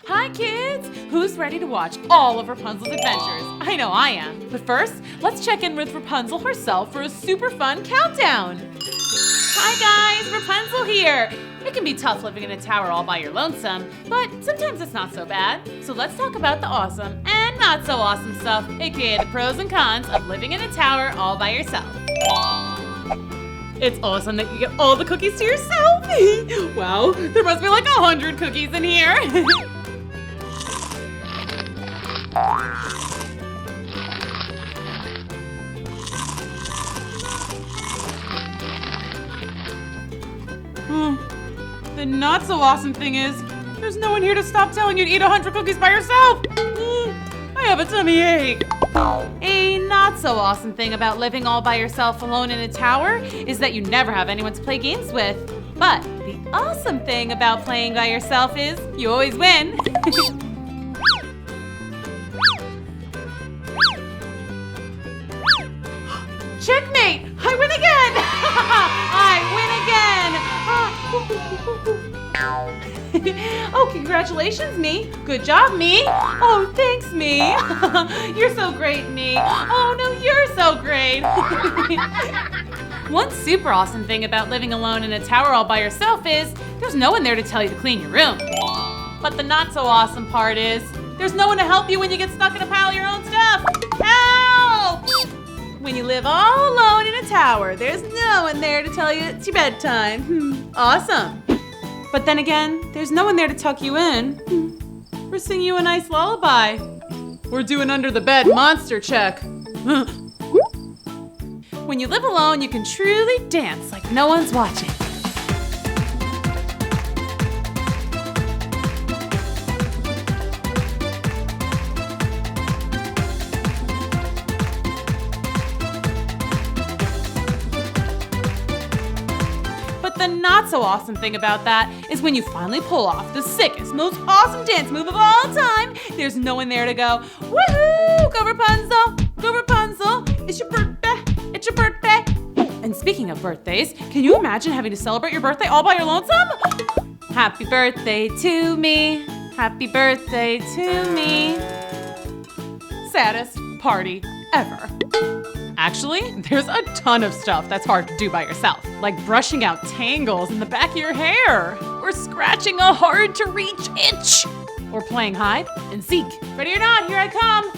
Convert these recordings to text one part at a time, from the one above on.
Hi kids! Who's ready to watch all of Rapunzel's adventures? I know I am. But first, let's check in with Rapunzel herself for a super fun countdown. Hi guys, Rapunzel here. It can be tough living in a tower all by your lonesome, but sometimes it's not so bad. So let's talk about the awesome and not so awesome stuff, aka the pros and cons of living in a tower all by yourself. It's awesome that you get all the cookies to yourself. Wow, there must be like 100 cookies in here. The not so awesome thing is, there's no one here to stop telling you to eat 100 cookies by yourself. I have a tummy ache. A not so awesome thing about living all by yourself alone in a tower is that you never have anyone to play games with. But the awesome thing about playing by yourself is you always win. Checkmate! I win again! I win again! Oh, congratulations, me. Good job, me. Oh, thanks, me. You're so great, me. Oh, no, you're so great. One super awesome thing about living alone in a tower all by yourself is there's no one there to tell you to clean your room. But the not so awesome part is there's no one to help you when you get stuck in a pile of your own stuff. Help! When you live all alone in a tower, there's no one there to tell you it's your bedtime. Awesome. But then again, there's no one there to tuck you in or sing you a nice lullaby or do an under the bed monster check. When you live alone, you can truly dance like no one's watching. The not so awesome thing about that is when you finally pull off the sickest, most awesome dance move of all time, there's no one there to go, woohoo, go Rapunzel, it's your birthday. And speaking of birthdays, can you imagine having to celebrate your birthday all by your lonesome? Happy birthday to me, happy birthday to me. Saddest party ever. Actually, there's a ton of stuff that's hard to do by yourself, like brushing out tangles in the back of your hair, or scratching a hard-to-reach itch, or playing hide and seek. Ready or not, here I come.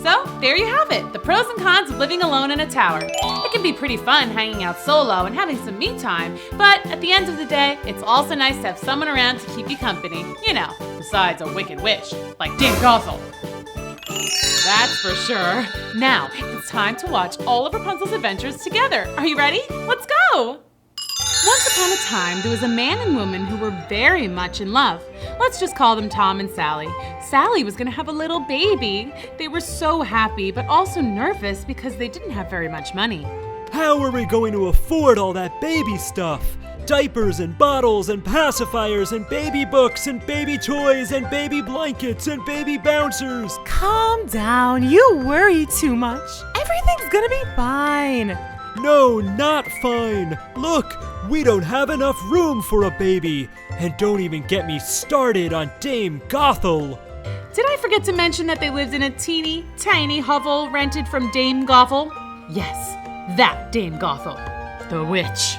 So, there you have it, the pros and cons of living alone in a tower. It can be pretty fun hanging out solo and having some me time, but at the end of the day, it's also nice to have someone around to keep you company. You know, besides a wicked witch, like Dame Gothel. That's for sure. Now, it's time to watch all of Rapunzel's adventures together. Are you ready? Let's go! Once upon a time, there was a man and woman who were very much in love. Let's just call them Tom and Sally. Sally was gonna have a little baby. They were so happy, but also nervous because they didn't have very much money. How are we going to afford all that baby stuff? Diapers and bottles and pacifiers and baby books and baby toys and baby blankets and baby bouncers. Calm down, you worry too much. Everything's gonna be fine. No, not fine. Look, we don't have enough room for a baby. And don't even get me started on Dame Gothel. Did I forget to mention that they lived in a teeny, tiny hovel rented from Dame Gothel? Yes, that Dame Gothel, the witch.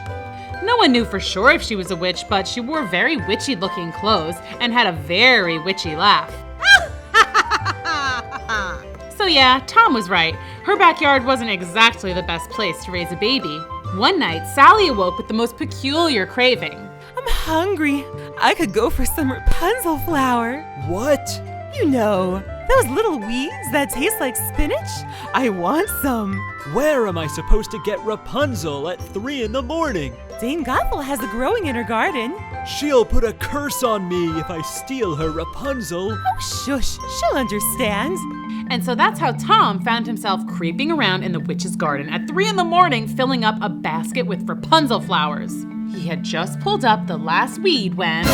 No one knew for sure if she was a witch, but she wore very witchy-looking clothes and had a very witchy laugh. So yeah, Tom was right. Her backyard wasn't exactly the best place to raise a baby. One night, Sally awoke with the most peculiar craving. I'm hungry. I could go for some Rapunzel flower. What? You know, those little weeds that taste like spinach? I want some. Where am I supposed to get Rapunzel at 3 a.m? Dame Gothel has a growing in her garden. She'll put a curse on me if I steal her Rapunzel. Oh, shush, she'll understand. And so that's how Tom found himself creeping around in the witch's garden at 3 a.m, filling up a basket with Rapunzel flowers. He had just pulled up the last weed when...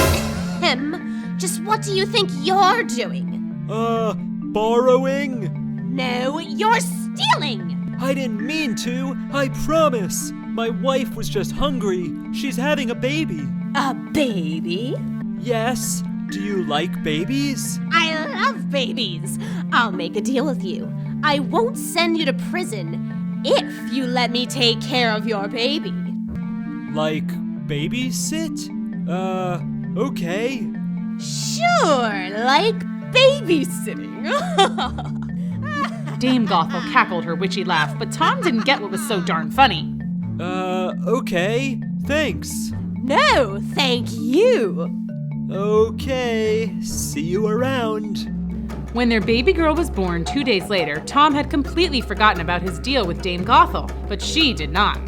Just what do you think you're doing? Borrowing? No, you're stealing! I didn't mean to, I promise. My wife was just hungry. She's having a baby. A baby? Yes, Do you like babies? I love babies. I'll make a deal with you. I won't send you to prison if you let me take care of your baby. Like babysit? Okay. Sure, like babysitting. Dame Gothel cackled her witchy laugh, but Tom didn't get what was so darn funny. Okay. Thanks. No, thank you. Okay. See you around. When their baby girl was born 2 days later, Tom had completely forgotten about his deal with Dame Gothel, but she did not.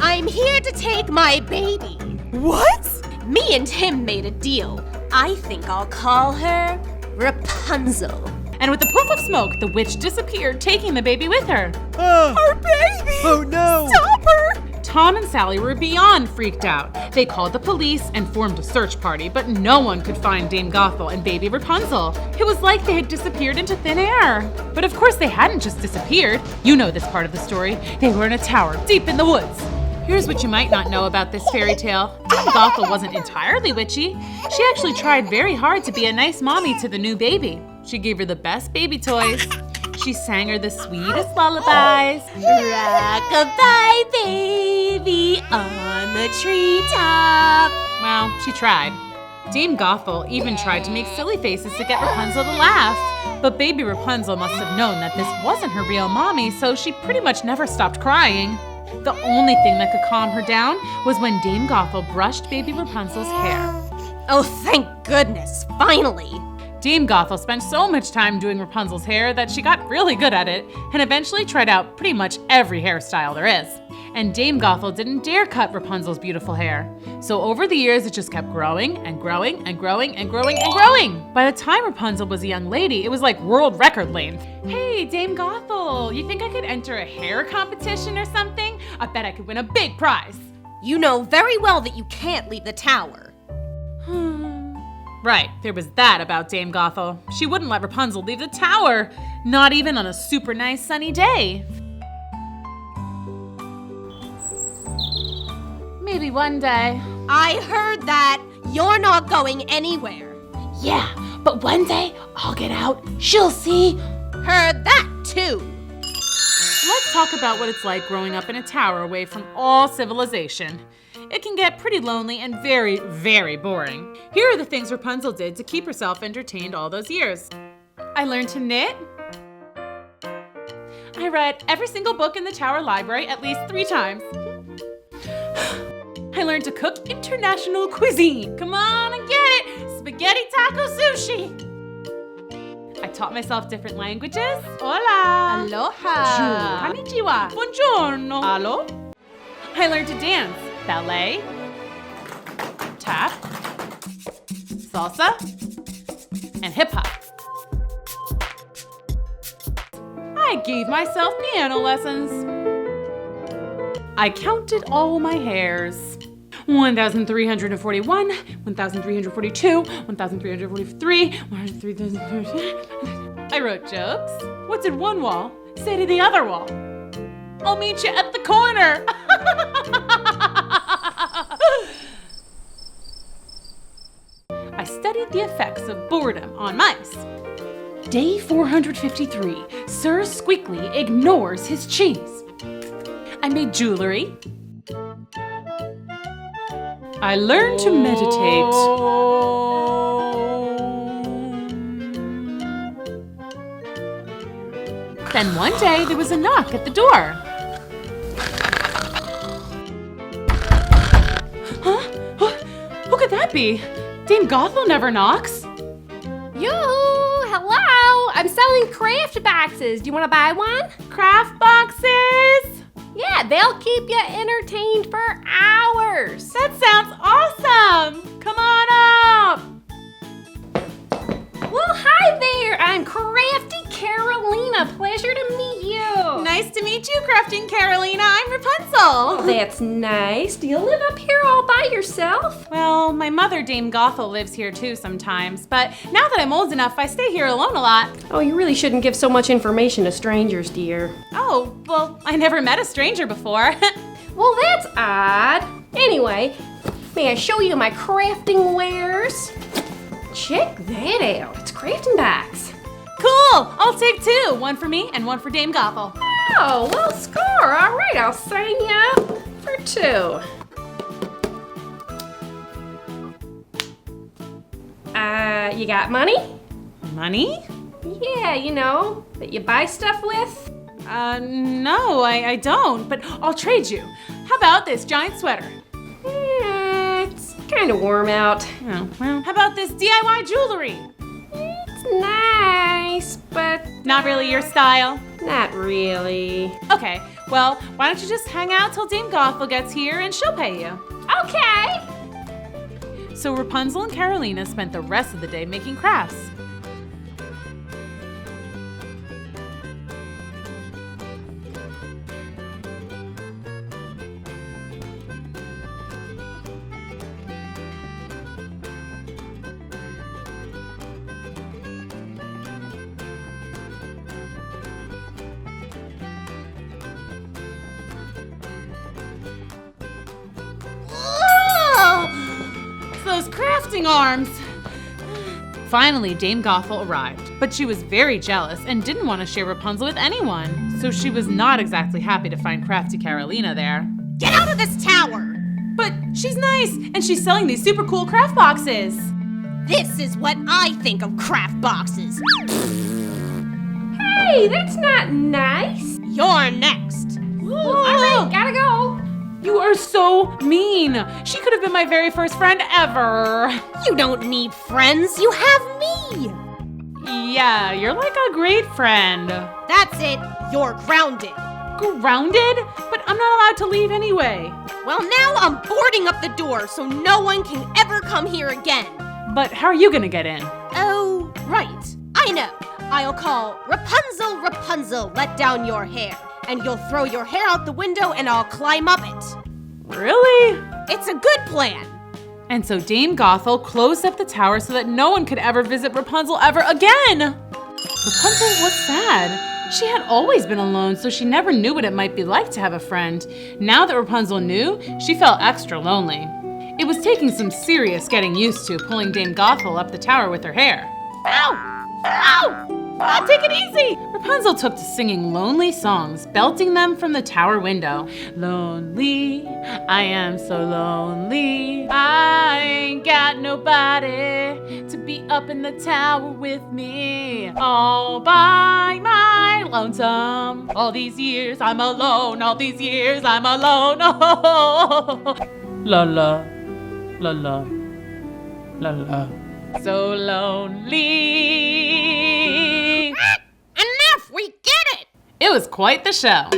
I'm here to take my baby. What? Me and him made a deal. I think I'll call her Rapunzel. And with a poof of smoke, the witch disappeared, taking the baby with her. Our baby! Oh no! Stop her! Tom and Sally were beyond freaked out. They called the police and formed a search party, but no one could find Dame Gothel and baby Rapunzel. It was like they had disappeared into thin air. But of course they hadn't just disappeared. You know this part of the story. They were in a tower deep in the woods. Here's what you might not know about this fairy tale. Dame Gothel wasn't entirely witchy. She actually tried very hard to be a nice mommy to the new baby. She gave her the best baby toys. She sang her the sweetest lullabies. Rock-a-bye, baby, on the treetop. Well, she tried. Dame Gothel even tried to make silly faces to get Rapunzel to laugh. But baby Rapunzel must have known that this wasn't her real mommy, so she pretty much never stopped crying. The only thing that could calm her down was when Dame Gothel brushed baby Rapunzel's hair. Oh, thank goodness, finally. Dame Gothel spent so much time doing Rapunzel's hair that she got really good at it and eventually tried out pretty much every hairstyle there is. And Dame Gothel didn't dare cut Rapunzel's beautiful hair. So over the years, it just kept growing and growing and growing and growing and growing. By the time Rapunzel was a young lady, it was like world record length. Hey, Dame Gothel, you think I could enter a hair competition or something? I bet I could win a big prize. You know very well that you can't leave the tower. Right, there was that about Dame Gothel. She wouldn't let Rapunzel leave the tower, not even on a super nice sunny day. Maybe one day. I heard that. You're not going anywhere. Yeah, but one day I'll get out. She'll see. Heard that too. Let's talk about what it's like growing up in a tower away from all civilization. It can get pretty lonely and very, very boring. Here are the things Rapunzel did to keep herself entertained all those years. I learned to knit. I read every single book in the tower library at least 3 times. I learned to cook international cuisine. Come on and get it! Spaghetti, taco, sushi. I taught myself different languages. Hola. Aloha. Konnichiwa. Buongiorno. Allo. I learned to dance. Ballet, tap, salsa, and hip hop. I gave myself piano lessons. I counted all my hairs. 1,341, 1,342, 1,343, 1,343. I wrote jokes. What did one wall say to the other wall? I'll meet you at the corner. I studied the effects of boredom on mice. Day 453, Sir Squeakly ignores his cheese. I made jewelry. I learned to meditate. Then one day there was a knock at the door. Huh? Who could that be? Dame Gothel never knocks. Yoo-hoo! Hello! I'm selling craft boxes. Do you want to buy one? Craft boxes? Yeah, they'll keep you entertained for hours. That sounds awesome! Come on up! Well, hi there. I'm Crafty Carolina. Pleasure to meet you. Nice to meet you, Crafting Carolina. I'm Rapunzel. That's nice. Do you live up here all by yourself? Well, my mother, Dame Gothel, lives here too sometimes, but now that I'm old enough, I stay here alone a lot. Oh, you really shouldn't give so much information to strangers, dear. Oh, well, I never met a stranger before. Well, that's odd. Anyway, may I show you my crafting wares? Check that out. It's crafting box. Cool! I'll take 2. One for me and one for Dame Gothel. Oh, well, score. All right, I'll sign you up for 2. You got money? Money? Yeah, you know, that you buy stuff with? No, I don't, but I'll trade you. How about this giant sweater? It's kind of warm out. Oh, well, how about this DIY jewelry? It's nice, but Not really your style? not really. Okay, well, why don't you just hang out till Dame Gothel gets here and she'll pay you. Okay. So Rapunzel and Carolina spent the rest of the day making crafts. Those crafting arms! Finally, Dame Gothel arrived, but she was very jealous and didn't want to share Rapunzel with anyone, so she was not exactly happy to find crafty Carolina there. Get out of this tower! But she's nice, and she's selling these super cool craft boxes. This is what I think of craft boxes. Hey, that's not nice. You're next. All right, gotta go. You are so mean. She could have been my very first friend ever. You don't need friends, you have me. Yeah, you're like a great friend. That's it, you're grounded. Grounded? But I'm not allowed to leave anyway. Well, now I'm boarding up the door so no one can ever come here again. But how are you gonna get in? Oh, right. I know. I'll call Rapunzel, Rapunzel, let down your hair. And you'll throw your hair out the window and I'll climb up it. Really? It's a good plan. And so Dame Gothel closed up the tower so that no one could ever visit Rapunzel ever again. Rapunzel was sad. She had always been alone, so she never knew what it might be like to have a friend. Now that Rapunzel knew, she felt extra lonely. It was taking some serious getting used to pulling Dame Gothel up the tower with her hair. Ow! Ow! Oh, take it easy! Rapunzel took to singing lonely songs, belting them from the tower window. Lonely, I am so lonely. I ain't got nobody to be up in the tower with me. All by my lonesome. All these years I'm alone, all these years I'm alone. Oh, la la, la la, la la. So lonely. Enough, we get it! It was quite the show.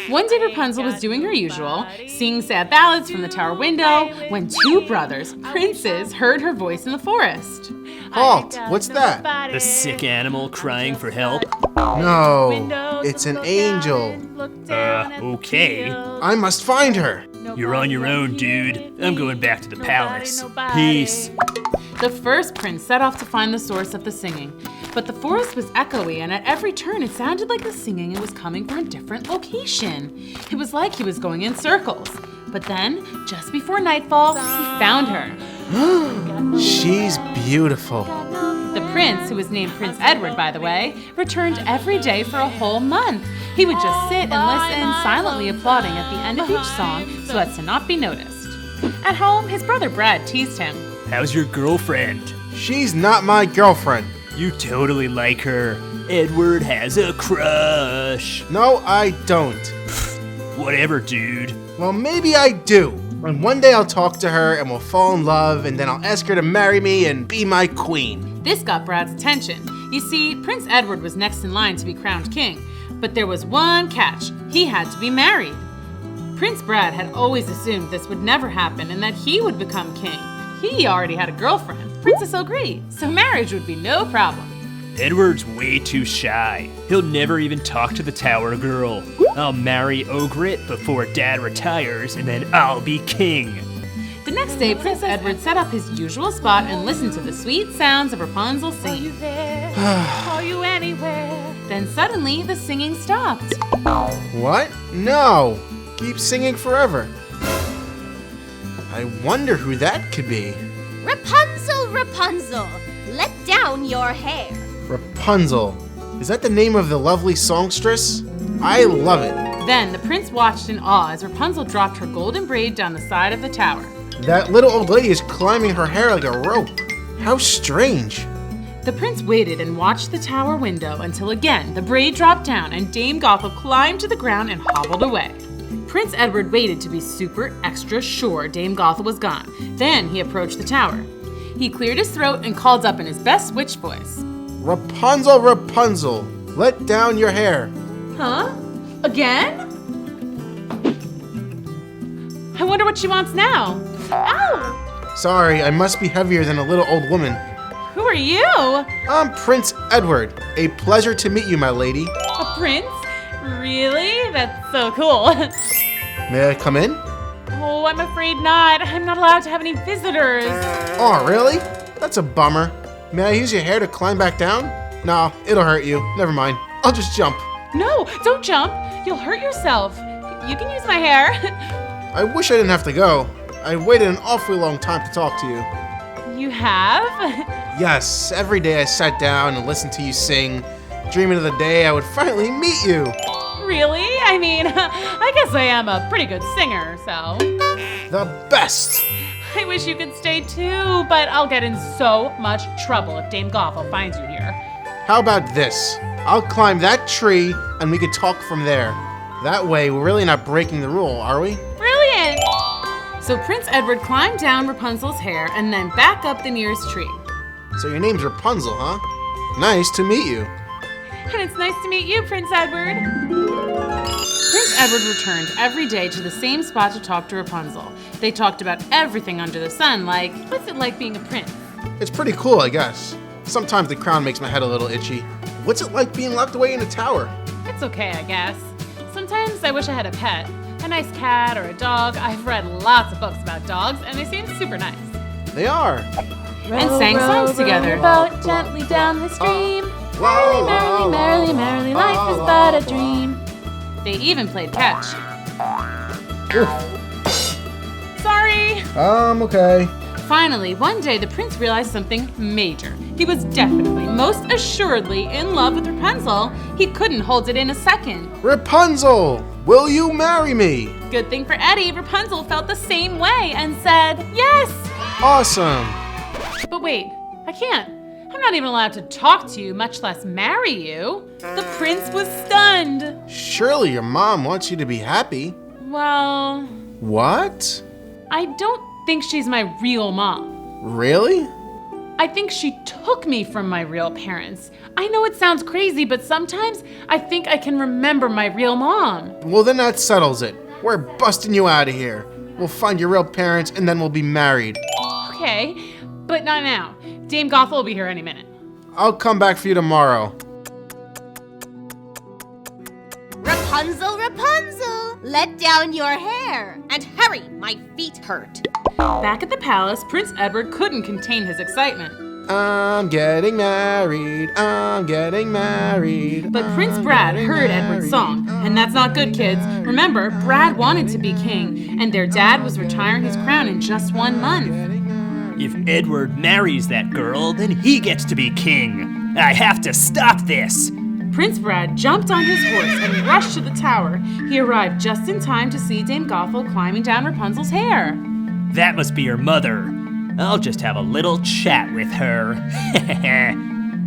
One day Rapunzel was doing her usual, singing sad ballads from the tower window, when 2 brothers, princes, heard her voice in the forest. Halt! What's that? A sick animal crying for help? No, it's an angel. Okay. I must find her. You're on your own, dude. I'm going back to the palace. Peace. The first prince set off to find the source of the singing, but the forest was echoey, and at every turn it sounded like the singing was coming from a different location. It was like he was going in circles. But then, just before nightfall, he found her. She's beautiful. The prince, who was named Prince Edward, by the way, returned every day for a whole month. He would just sit and listen, silently applauding at the end of each song so as to not be noticed. At home, his brother Brad teased him. How's your girlfriend? She's not my girlfriend. You totally like her. Edward has a crush. No, I don't. Whatever, dude. Well, maybe I do. And one day I'll talk to her and we'll fall in love and then I'll ask her to marry me and be my queen. This got Brad's attention. You see, Prince Edward was next in line to be crowned king, but there was one catch. He had to be married. Prince Brad had always assumed this would never happen and that he would become king. He already had a girlfriend, Princess O'Gree, so marriage would be no problem. Edward's way too shy. He'll never even talk to the tower girl. I'll marry Ogret before Dad retires, and then I'll be king. The next day, Prince Edward set up his usual spot and listened to the sweet sounds of Rapunzel singing. Are you there? Are you anywhere? Then suddenly, the singing stopped. What? No. Keep singing forever. I wonder who that could be. Rapunzel, Rapunzel, let down your hair. Rapunzel. Is that the name of the lovely songstress? I love it. Then the prince watched in awe as Rapunzel dropped her golden braid down the side of the tower. That little old lady is climbing her hair like a rope. How strange. The prince waited and watched the tower window until again the braid dropped down and Dame Gothel climbed to the ground and hobbled away. Prince Edward waited to be super extra sure Dame Gothel was gone. Then he approached the tower. He cleared his throat and called up in his best witch voice. Rapunzel, Rapunzel, let down your hair. Huh? Again? I wonder what she wants now. Ow! Sorry, I must be heavier than a little old woman. Who are you? I'm Prince Edward. A pleasure to meet you, my lady. A prince? Really? That's so cool. May I come in? Oh, I'm afraid not. I'm not allowed to have any visitors. Oh, really? That's a bummer. May I use your hair to climb back down? No, it'll hurt you. Never mind. I'll just jump. No, don't jump. You'll hurt yourself. You can use my hair. I wish I didn't have to go. I waited an awfully long time to talk to you. You have? Yes, every day I sat down and listened to you sing, dreaming of the day I would finally meet you. Really? I mean, I guess I am a pretty good singer, so. The best! I wish you could stay too, but I'll get in so much trouble if Dame Gothel finds you here. How about this? I'll climb that tree and we could talk from there. That way, we're really not breaking the rule, are we? Brilliant! So Prince Edward climbed down Rapunzel's hair and then back up the nearest tree. So your name's Rapunzel, huh? Nice to meet you. And it's nice to meet you, Prince Edward. Prince Edward returned every day to the same spot to talk to Rapunzel. They talked about everything under the sun, like, what's it like being a prince? It's pretty cool, I guess. Sometimes the crown makes my head a little itchy. What's it like being locked away in a tower? It's okay, I guess. Sometimes I wish I had a pet. A nice cat or a dog. I've read lots of books about dogs, and they seem super nice. They are. And sang songs together. Boat gently down the stream. Merrily, merrily, merrily, merrily, life is but a dream. They even played catch. Sorry! Okay. Finally, one day the prince realized something major. He was definitely, most assuredly in love with Rapunzel. He couldn't hold it in a second. Rapunzel, will you marry me? Good thing for Eddie, Rapunzel felt the same way and said, yes! Awesome. But wait, I can't. I'm not even allowed to talk to you, much less marry you. The prince was stunned. Surely your mom wants you to be happy. Well, What? I don't think she's my real mom. Really? I think she took me from my real parents. I know it sounds crazy, but sometimes I think I can remember my real mom. Well, then that settles it. We're busting you out of here. We'll find your real parents and then we'll be married. Okay, but not now. Dame Gothel will be here any minute. I'll come back for you tomorrow. Rapunzel, Rapunzel, let down your hair. And hurry, my feet hurt. Back at the palace, Prince Edward couldn't contain his excitement. I'm getting married. I'm getting married. But Prince Brad heard Edward's song, and that's not good, kids. Remember, Brad wanted to be king, and their dad was retiring his crown in just 1 month. If Edward marries that girl, then he gets to be king. I have to stop this. Prince Brad jumped on his horse and rushed to the tower. He arrived just in time to see Dame Gothel climbing down Rapunzel's hair. That must be your mother. I'll just have a little chat with her.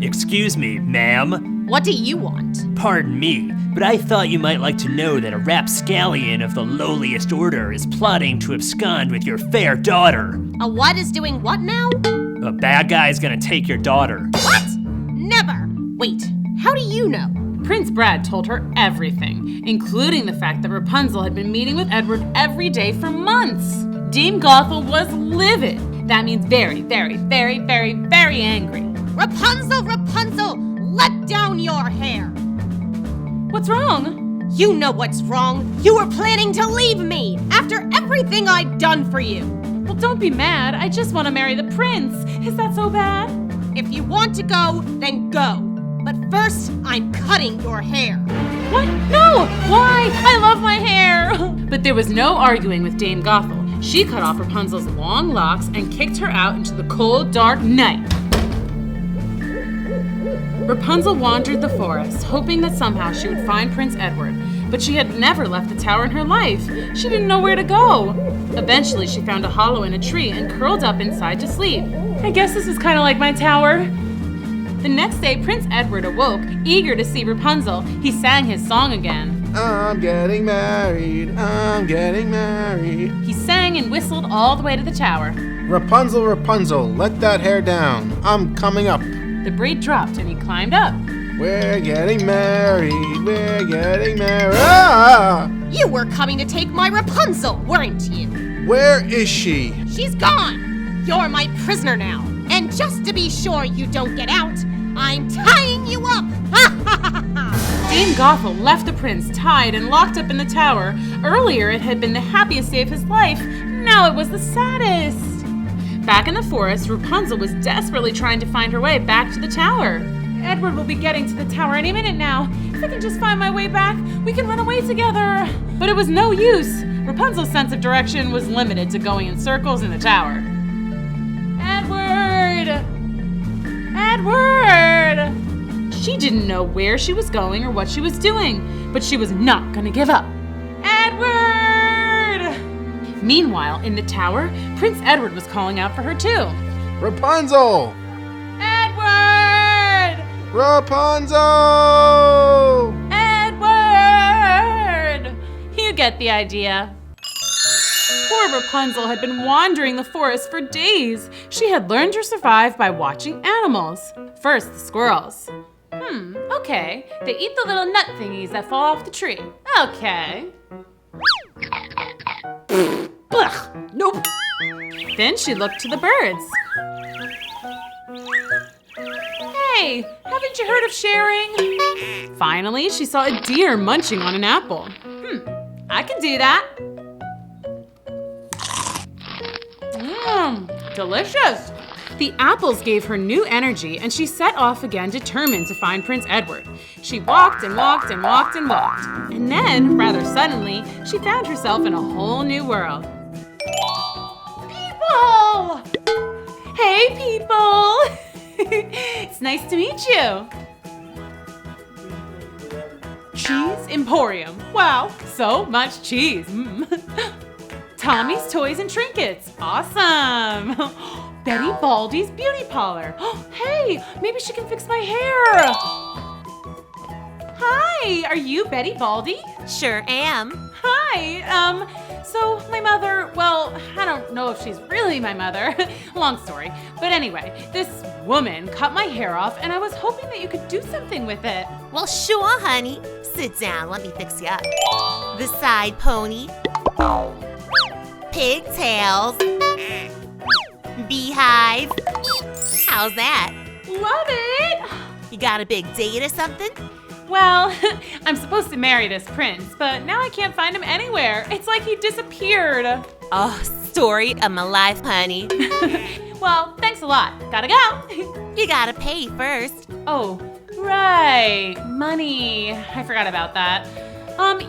Excuse me, ma'am. What do you want? Pardon me, but I thought you might like to know that a rapscallion of the lowliest order is plotting to abscond with your fair daughter. A what is doing what now? A bad guy's gonna take your daughter. What? Never. Wait, how do you know? Prince Brad told her everything, including the fact that Rapunzel had been meeting with Edward every day for months. Dame Gothel was livid. That means very, very, very, very, very angry. Rapunzel, Rapunzel, let down your hair. What's wrong? You know what's wrong. You were planning to leave me after everything I'd done for you. Well, don't be mad. I just want to marry the prince. Is that so bad? If you want to go, then go. But first, I'm cutting your hair. What? No! Why? I love my hair! But there was no arguing with Dame Gothel. She cut off Rapunzel's long locks and kicked her out into the cold, dark night. Rapunzel wandered the forest, hoping that somehow she would find Prince Edward, but she had never left the tower in her life. She didn't know where to go. Eventually, she found a hollow in a tree and curled up inside to sleep. I guess this is kind of like my tower. The next day, Prince Edward awoke, eager to see Rapunzel. He sang his song again. I'm getting married, I'm getting married. He sang and whistled all the way to the tower. Rapunzel, Rapunzel, let that hair down. I'm coming up. The braid dropped and he climbed up. We're getting married, we're getting married. Ah! You were coming to take my Rapunzel, weren't you? Where is she? She's gone. You're my prisoner now. And just to be sure you don't get out, I'm tying you up. Dame Gothel left the prince tied and locked up in the tower. Earlier, it had been the happiest day of his life. Now it was the saddest. Back in the forest, Rapunzel was desperately trying to find her way back to the tower. Edward will be getting to the tower any minute now. If I can just find my way back, we can run away together. But it was no use. Rapunzel's sense of direction was limited to going in circles in the tower. Edward! Edward! She didn't know where she was going or what she was doing, but she was not going to give up. Edward! Meanwhile, in the tower, Prince Edward was calling out for her too. Rapunzel! Edward! Rapunzel! Edward! You get the idea. Poor Rapunzel had been wandering the forest for days. She had learned to survive by watching animals. First, the squirrels. Okay. They eat the little nut thingies that fall off the tree. Okay. Ugh, nope. Then she looked to the birds. Hey, haven't you heard of sharing? Finally, she saw a deer munching on an apple. I can do that. Delicious. The apples gave her new energy, and she set off again determined to find Prince Edward. She walked and walked and walked and walked. And then, rather suddenly, she found herself in a whole new world. People! Hey, people! It's nice to meet you. Cheese Emporium. Wow, so much cheese. Tommy's Toys and Trinkets. Awesome. Betty Baldy's Beauty Parlor. Hey, maybe she can fix my hair. Hi, are you Betty Baldy? Sure am. Hi, so my mother, well, I don't know if she's really my mother. Long story. But anyway, this woman cut my hair off and I was hoping that you could do something with it. Well, sure, honey. Sit down, let me fix you up. The side pony. Pigtails. Beehive. How's that? Love it! You got a big date or something? Well, I'm supposed to marry this prince, but now I can't find him anywhere. It's like he disappeared. Oh, story of my life, honey. Well, thanks a lot. Gotta go. You gotta pay first. Oh, right. Money. I forgot about that.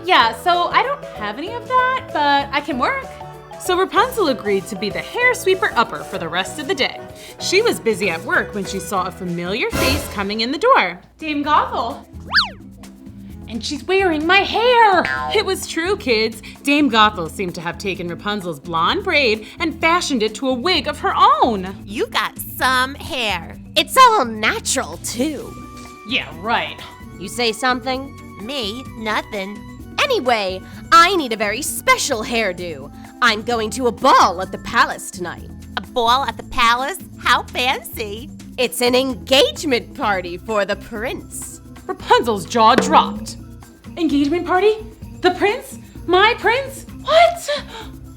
Yeah, so I don't have any of that, but I can work. So Rapunzel agreed to be the hair sweeper-upper for the rest of the day. She was busy at work when she saw a familiar face coming in the door. Dame Gothel. And she's wearing my hair! It was true, kids. Dame Gothel seemed to have taken Rapunzel's blonde braid and fashioned it to a wig of her own. You got some hair. It's all natural, too. Yeah, right. You say something? Me? Nothing. Anyway, I need a very special hairdo. I'm going to a ball at the palace tonight. A ball at the palace? How fancy. It's an engagement party for the prince. Rapunzel's jaw dropped. Engagement party? The prince? My prince? What?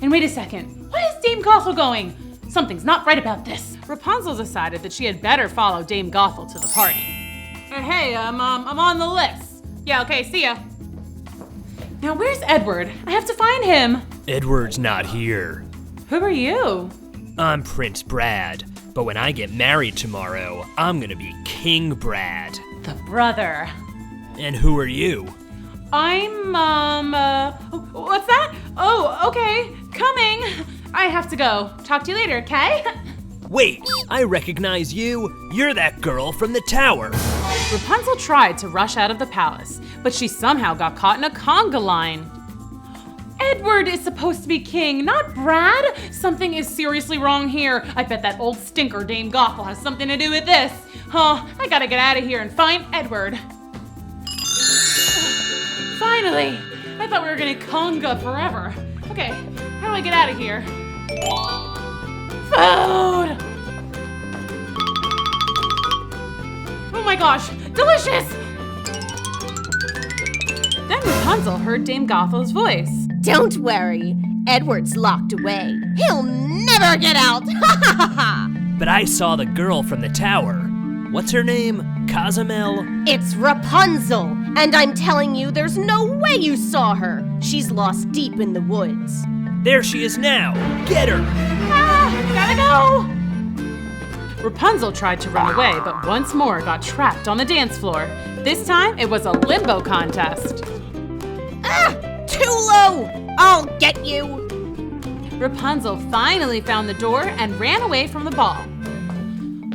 And wait a second. Why is Dame Gothel going? Something's not right about this. Rapunzel decided that she had better follow Dame Gothel to the party. Hey, I'm on the list. Yeah, okay, see ya. Now where's Edward? I have to find him. Edward's not here. Who are you? I'm Prince Brad, but when I get married tomorrow, I'm gonna be King Brad. The brother. And who are you? I'm, what's that? Oh, okay, coming. I have to go. Talk to you later, okay? Wait, I recognize you. You're that girl from the tower. Rapunzel tried to rush out of the palace, but she somehow got caught in a conga line. Edward is supposed to be king, not Brad. Something is seriously wrong here. I bet that old stinker Dame Gothel has something to do with this. Oh, I gotta get out of here and find Edward. Finally! I thought we were gonna conga forever. Okay, how do I get out of here? Food! Oh my gosh, delicious! Then Rapunzel heard Dame Gothel's voice. Don't worry, Edward's locked away. He'll never get out. But I saw the girl from the tower. What's her name? Cozumel? It's Rapunzel, and I'm telling you, there's no way you saw her. She's lost deep in the woods. There she is now. Get her! Gotta go! Rapunzel tried to run away, but once more got trapped on the dance floor. This time, it was a limbo contest. Too low! I'll get you! Rapunzel finally found the door and ran away from the ball.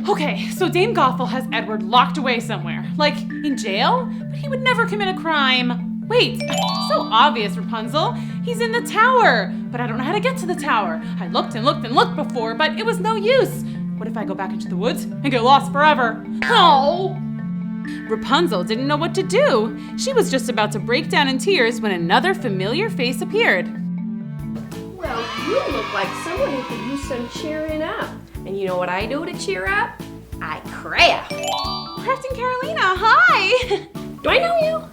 Okay, so Dame Gothel has Edward locked away somewhere. Like, in jail? But he would never commit a crime. Wait, so obvious, Rapunzel. He's in the tower, but I don't know how to get to the tower. I looked and looked and looked before, but it was no use. What if I go back into the woods and get lost forever? Oh! Rapunzel didn't know what to do. She was just about to break down in tears when another familiar face appeared. Well, you look like someone who could use some cheering up. And you know what I do to cheer up? I craft. Crafting Carolina, hi! Do I know you?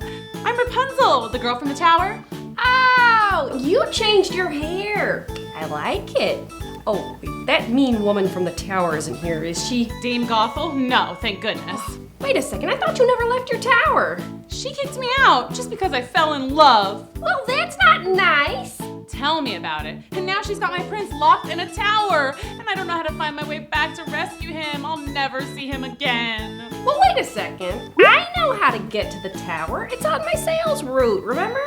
I'm Rapunzel, the girl from the tower. Oh, you changed your hair. I like it. Oh, that mean woman from the tower isn't here, is she? Dame Gothel? No, thank goodness. Wait a second, I thought you never left your tower. She kicked me out just because I fell in love. Well, that's not nice. Tell me about it. And now she's got my prince locked in a tower, and I don't know how to find my way back to rescue him. I'll never see him again. Well, wait a second. I know how to get to the tower. It's on my sales route, remember?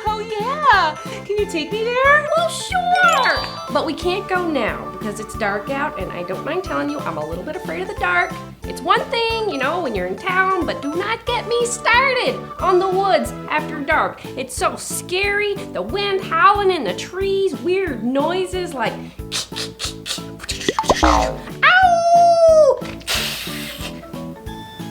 Oh yeah, can you take me there? Well, sure. But we can't go now because it's dark out, and I don't mind telling you, I'm a little bit afraid of the dark. It's one thing, you know, when you're in town, but do not get me started on the woods after dark. It's so scary, the wind howling in the trees, weird noises like ow!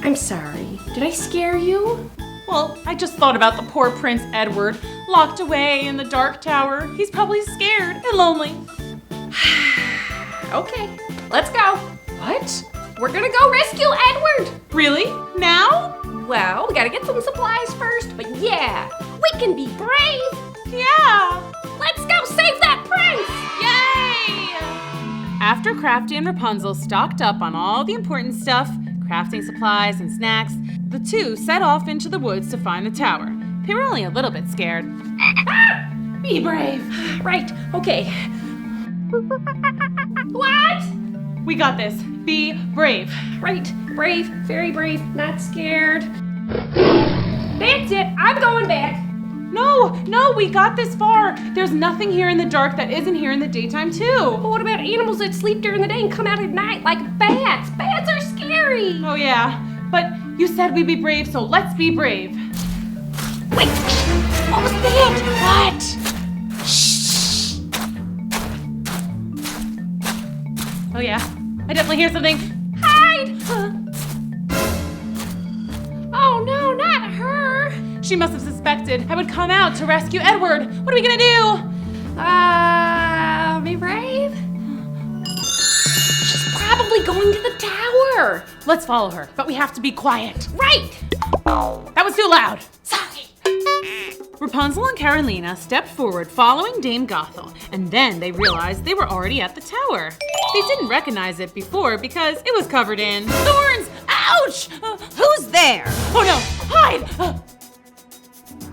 I'm sorry, did I scare you? Well, I just thought about the poor Prince Edward, locked away in the dark tower. He's probably scared and lonely. Okay, let's go. What? We're gonna go rescue Edward! Really? Now? Well, we gotta get some supplies first, but yeah, we can be brave! Yeah! Let's go save that prince! Yay! After Crafty and Rapunzel stocked up on all the important stuff, crafting supplies and snacks, the two set off into the woods to find the tower. They were only a little bit scared. Be brave! Right, okay. What? We got this. Be brave. Right, brave, very brave, not scared. That's it, I'm going back. No, we got this far. There's nothing here in the dark that isn't here in the daytime too. But what about animals that sleep during the day and come out at night, like bats? Bats are scary. Oh yeah, but you said we'd be brave, so let's be brave. Wait, what was that? What? Oh yeah, I definitely hear something. Hide! Oh no, not her! She must have suspected I would come out to rescue Edward. What are we gonna do? Be brave? She's probably going to the tower. Let's follow her, but we have to be quiet. Right! That was too loud. Sorry. Rapunzel and Carolina stepped forward following Dame Gothel, and then they realized they were already at the tower. They didn't recognize it before because it was covered in thorns. Ouch! Who's there? Oh no, hide!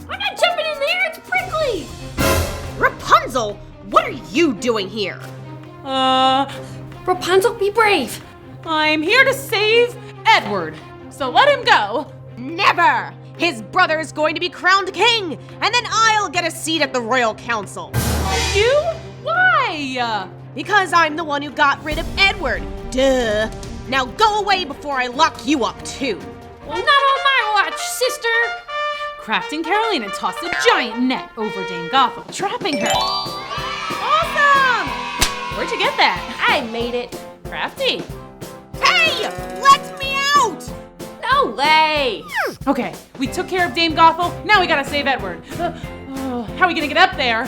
I'm not jumping in there, it's prickly. Rapunzel, what are you doing here? Rapunzel, be brave. I'm here to save Edward, so let him go. Never! His brother is going to be crowned king, and then I'll get a seat at the royal council. You? Why? Because I'm the one who got rid of Edward. Duh. Now go away before I lock you up too. Well, not on my watch, sister. Crafting Carolina tossed a giant net over Dame Gothel, trapping her. Awesome! Where'd you get that? I made it. Crafty. Hey! Let me out! No way. Okay, we took care of Dame Gothel. Now we gotta save Edward. How are we gonna get up there?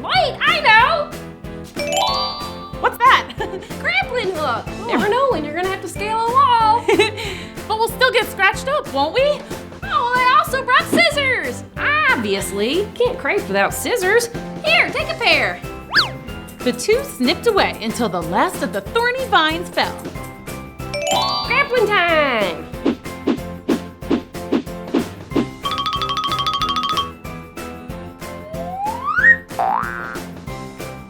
Wait, I know. What's that? Grappling hook. Never know when you're gonna have to scale a wall. But we'll still get scratched up, won't we? Oh, I also brought scissors. Obviously, can't craft without scissors. Here, take a pair. The two snipped away until the last of the thorny vines fell. Grappling time.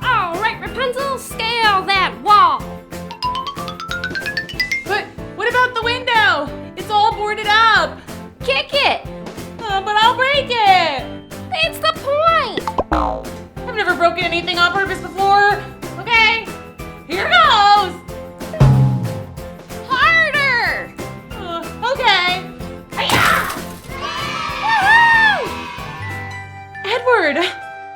All right, Rapunzel, scale that wall. But what about the window? It's all boarded up. Kick it. But I'll break it. That's the point. I've never broken anything on purpose before. Okay, here goes. Harder. Okay. Woohoo! Edward.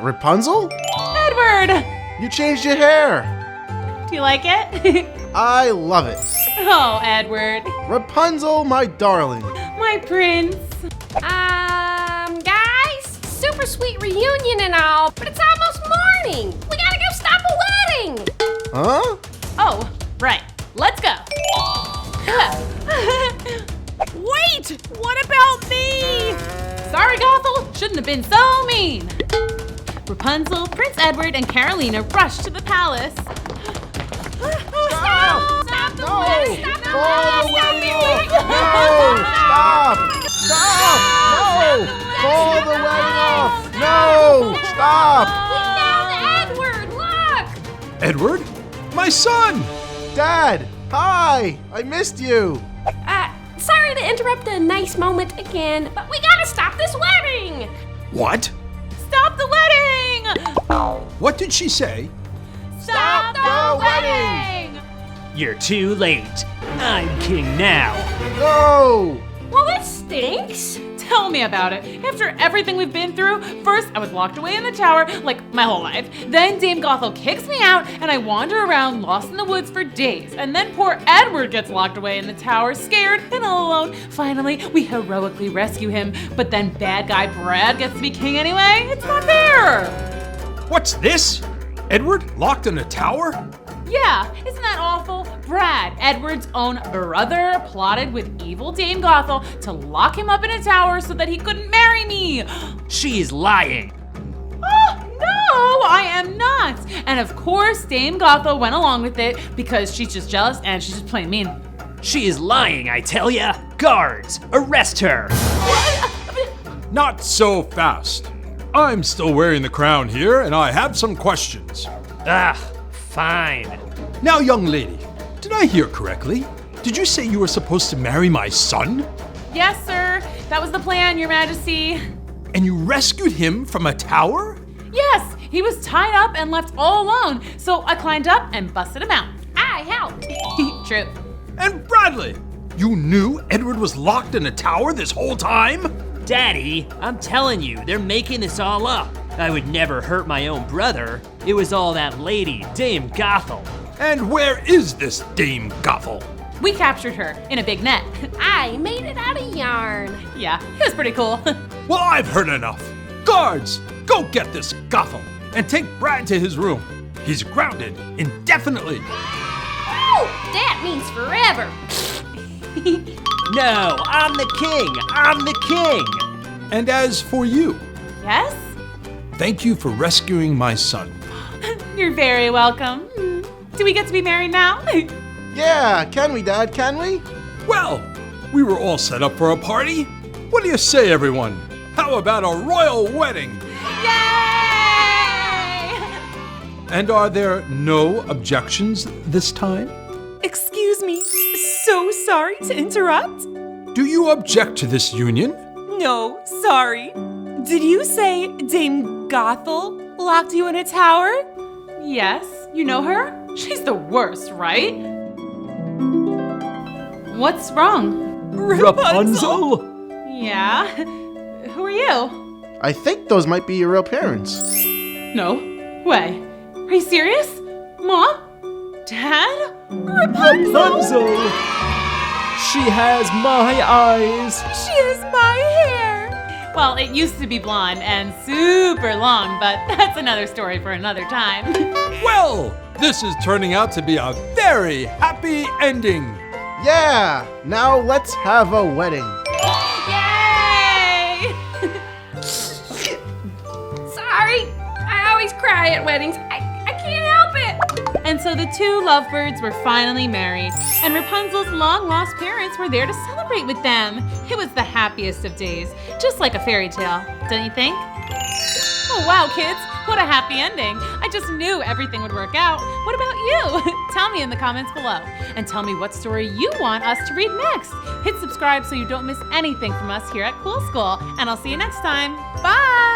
Rapunzel? Edward. You changed your hair. Do you like it? I love it. Oh, Edward. Rapunzel, my darling. My prince. Guys, super sweet reunion and all, but it's almost morning. We gotta go stop a wedding. Huh? Oh, right. Let's go. Wait! What about me? Sorry, Gothel. Shouldn't have been so mean. Rapunzel, Prince Edward, and Carolina rushed to the palace. Stop the wedding! Stop the Call the wedding! wedding off! No! Stop! Stop! No! Call the wedding off! No! Stop! We found Edward! Look! Edward? My son! Dad! Hi! I missed you! Sorry to interrupt a nice moment again, but we gotta stop this wedding! What? Stop the wedding! What did she say? Stop the wedding! You're too late. I'm king now. No! Well, that stinks. Tell me about it. After everything we've been through, first I was locked away in the tower, like my whole life. Then Dame Gothel kicks me out, and I wander around lost in the woods for days. And then poor Edward gets locked away in the tower, scared and all alone. Finally, we heroically rescue him, but then bad guy Brad gets to be king anyway. It's not fair. What's this? Edward locked in a tower? Yeah, isn't that awful? Brad, Edward's own brother, plotted with evil Dame Gothel to lock him up in a tower so that he couldn't marry me. She's lying. Oh, no, I am not. And of course, Dame Gothel went along with it because she's just jealous and she's just plain mean. She is lying, I tell ya. Guards, arrest her. Not so fast. I'm still wearing the crown here, and I have some questions. Ah, fine. Now, young lady, did I hear correctly? Did you say you were supposed to marry my son? Yes, sir. That was the plan, Your Majesty. And you rescued him from a tower? Yes, he was tied up and left all alone, so I climbed up and busted him out. I helped. True. And Bradley, you knew Edward was locked in a tower this whole time? Daddy, I'm telling you, they're making this all up. I would never hurt my own brother. It was all that lady, Dame Gothel. And where is this Dame Gothel? We captured her in a big net. I made it out of yarn. Yeah, it was pretty cool. Well, I've heard enough. Guards, go get this Gothel and take Brad to his room. He's grounded indefinitely. Oh, that means forever. No, I'm the king. I'm the king. And as for you, Yes? thank you for rescuing my son. You're very welcome. Do we get to be married now? Yeah, can we, Dad? Can we? Well, we were all set up for a party. What do you say, everyone? How about a royal wedding? Yay! And are there no objections this time? Excuse me, so sorry to interrupt. Do you object to this union? No, sorry. Did you say Dame Gothel locked you in a tower? Yes, you know her? She's the worst, right? What's wrong? Rapunzel? Yeah? Who are you? I think those might be your real parents. No way. Are you serious? Mom? Dad? Rapunzel? Rapunzel! She has my eyes. She has my hair. Well, it used to be blonde and super long, but that's another story for another time. Well, this is turning out to be a very happy ending. Yeah, now let's have a wedding. Yay! Sorry, I always cry at weddings. I can't help it. And so the two lovebirds were finally married, and Rapunzel's long-lost parents were there to celebrate with them. It was the happiest of days, just like a fairy tale, don't you think? Oh wow, kids, what a happy ending. I just knew everything would work out. What about you? Tell me in the comments below, and tell me what story you want us to read next. Hit subscribe so you don't miss anything from us here at Cool School, and I'll see you next time. Bye!